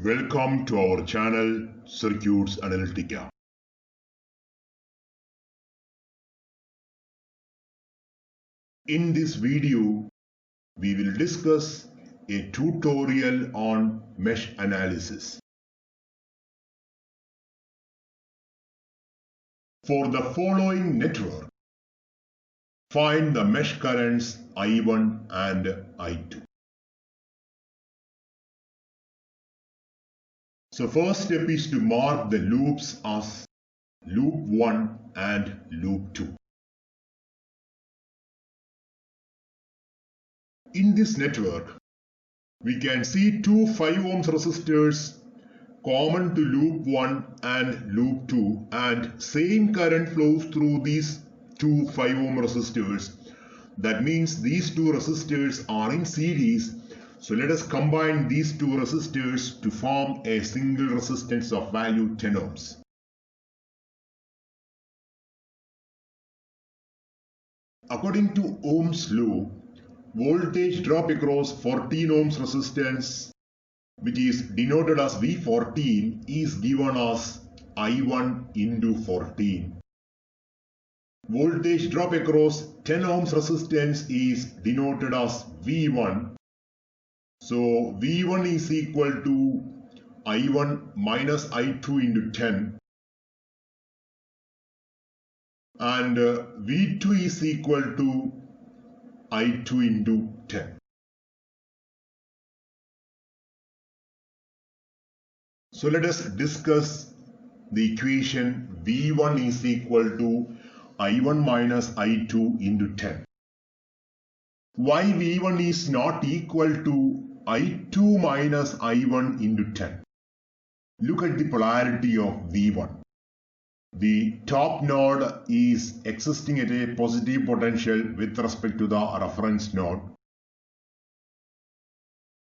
Welcome to our channel Circuits Analytica. In this video, we will discuss a tutorial on mesh analysis. For the following network, find the mesh currents I1 and I2. So first step is to mark the loops as loop 1 and loop 2. In this network, we can see two 5 ohms resistors common to loop 1 and loop 2, and same current flows through these two 5 ohm resistors. That means these two resistors are in series. So let us combine these two resistors to form a single resistance of value 10 ohms. According to Ohm's law, voltage drop across 14 ohms resistance, which is denoted as V14, is given as I1 into 14. Voltage drop across 10 ohms resistance is denoted as V1. So V1 is equal to I1 minus I2 into 10, and V2 is equal to I2 into 10. So let us discuss the equation V1 is equal to I1 minus I2 into 10. Why V1 is not equal to I2 minus I1 into 10? Look at the polarity of V1. The top node is existing at a positive potential with respect to the reference node.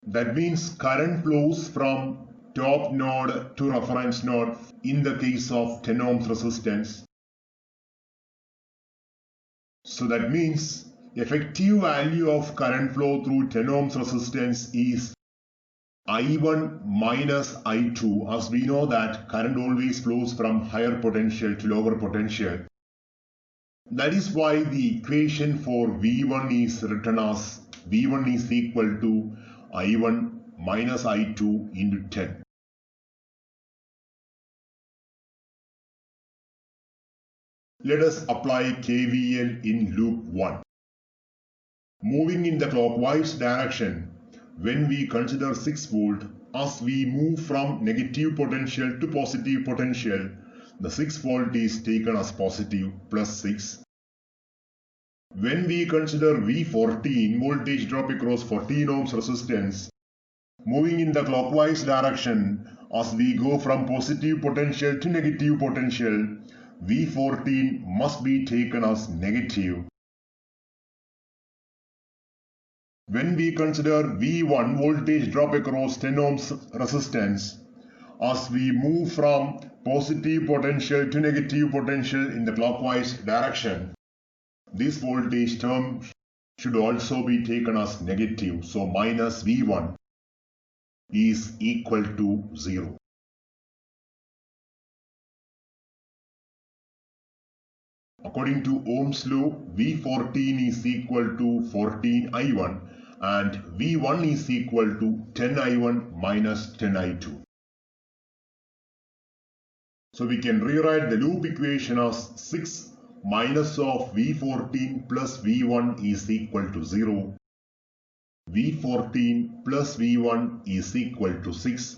That means current flows from top node to reference node in the case of 10 ohms resistance. So that means effective value of current flow through 10 ohms resistance is I1 minus I2, as we know that current always flows from higher potential to lower potential. That is why the equation for V1 is written as V1 is equal to I1 minus I2 into 10. Let us apply KVL in loop 1. Moving in the clockwise direction, when we consider 6 volt, as we move from negative potential to positive potential, the 6 volt is taken as positive plus 6. When we consider V14, voltage drop across 14 ohms resistance, moving in the clockwise direction, as we go from positive potential to negative potential, V14 must be taken as negative. When we consider V1, voltage drop across 10 ohms resistance, as we move from positive potential to negative potential in the clockwise direction, this voltage term should also be taken as negative. So minus V1 is equal to 0. According to Ohm's law, V14 is equal to 14 I1 and V1 is equal to 10 I1 minus 10 I2. So we can rewrite the loop equation as 6 minus of V14 plus V1 is equal to 0. V14 plus V1 is equal to 6.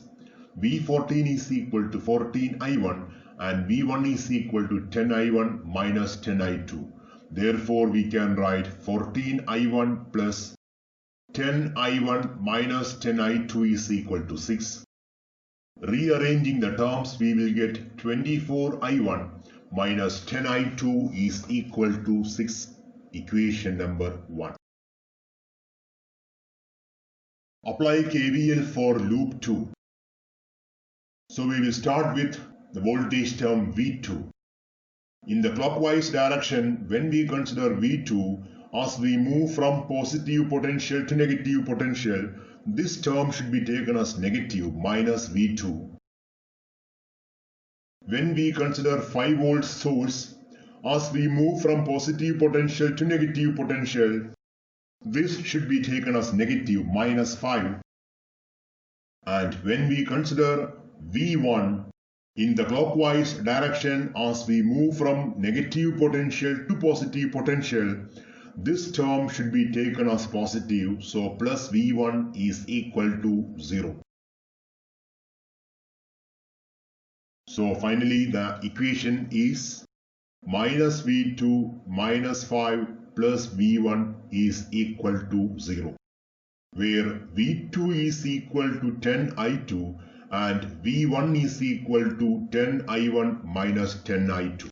V14 is equal to 14 I1 and V1 is equal to 10 I1 minus 10 I2. Therefore, we can write 14 I1 plus 10 I1 minus 10 I2 is equal to 6. Rearranging the terms, we will get 24 I1 minus 10 I2 is equal to 6. Equation number 1. Apply KVL for loop 2. So we will start with the voltage term V2. In the clockwise direction, when we consider V2, as we move from positive potential to negative potential, this term should be taken as negative minus V2. When we consider 5 volt source, as we move from positive potential to negative potential, this should be taken as negative minus 5. And when we consider V1 in the clockwise direction as we move from negative potential to positive potential, this term should be taken as positive, so plus V1 is equal to 0. So finally the equation is minus V2 minus 5 plus V1 is equal to 0, where V2 is equal to 10I2 and V1 is equal to 10I1 minus 10I2.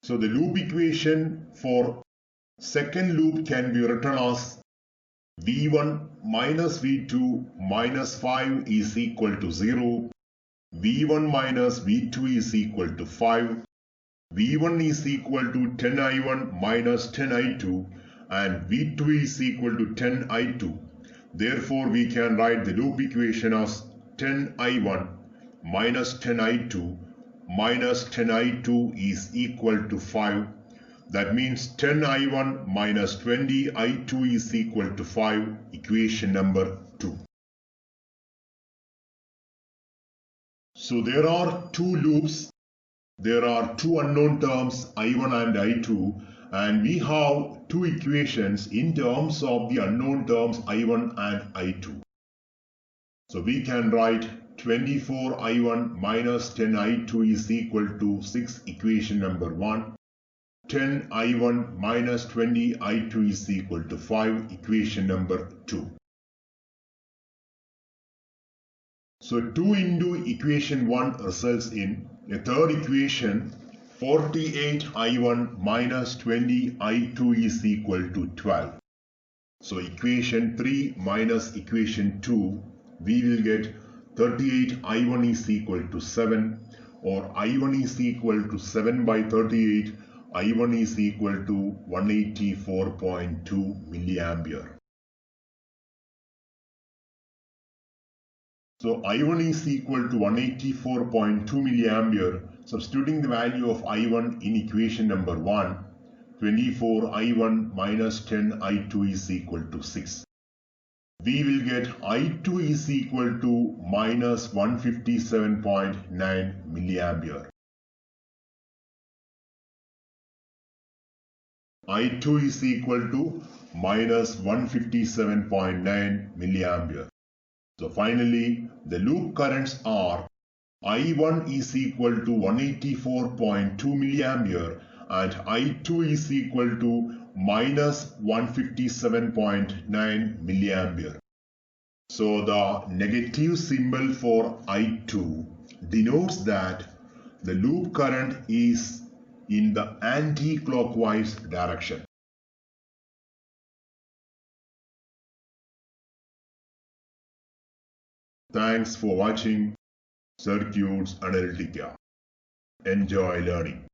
So the loop equation for second loop can be written as V1 minus V2 minus 5 is equal to 0, V1 minus V2 is equal to 5, V1 is equal to 10I1 minus 10I2 and V2 is equal to 10I2. Therefore, we can write the loop equation as 10I1 minus 10I2 minus 10I2 is equal to 5. That means 10I1 minus 20I2 is equal to 5, equation number 2. So there are two loops. There are two unknown terms I1 and I2, and we have two equations in terms of the unknown terms I1 and I2. So we can write 24I1 minus 10I2 is equal to 6, equation number 1. 10I1 minus 20I2 is equal to 5, equation number 2. So 2 into equation 1 results in a third equation, 48I1 minus 20I2 is equal to 12. So equation 3 minus equation 2, we will get 38I1 is equal to 7, or I1 is equal to 7 by 38, I1 is equal to 184.2 milliampere. So I1 is equal to 184.2 milliampere. Substituting the value of I1 in equation number 1, 24I1 minus 10I2 is equal to 6. We will get I2 is equal to minus 157.9 milliampere. I2 is equal to minus 157.9 milliampere. So finally, the loop currents are I1 is equal to 184.2 milliampere and I2 is equal to minus 157.9 milliampere. So the negative symbol for I2 denotes that the loop current is in the anti-clockwise direction. Thanks for watching Circuits Analytica. Enjoy learning.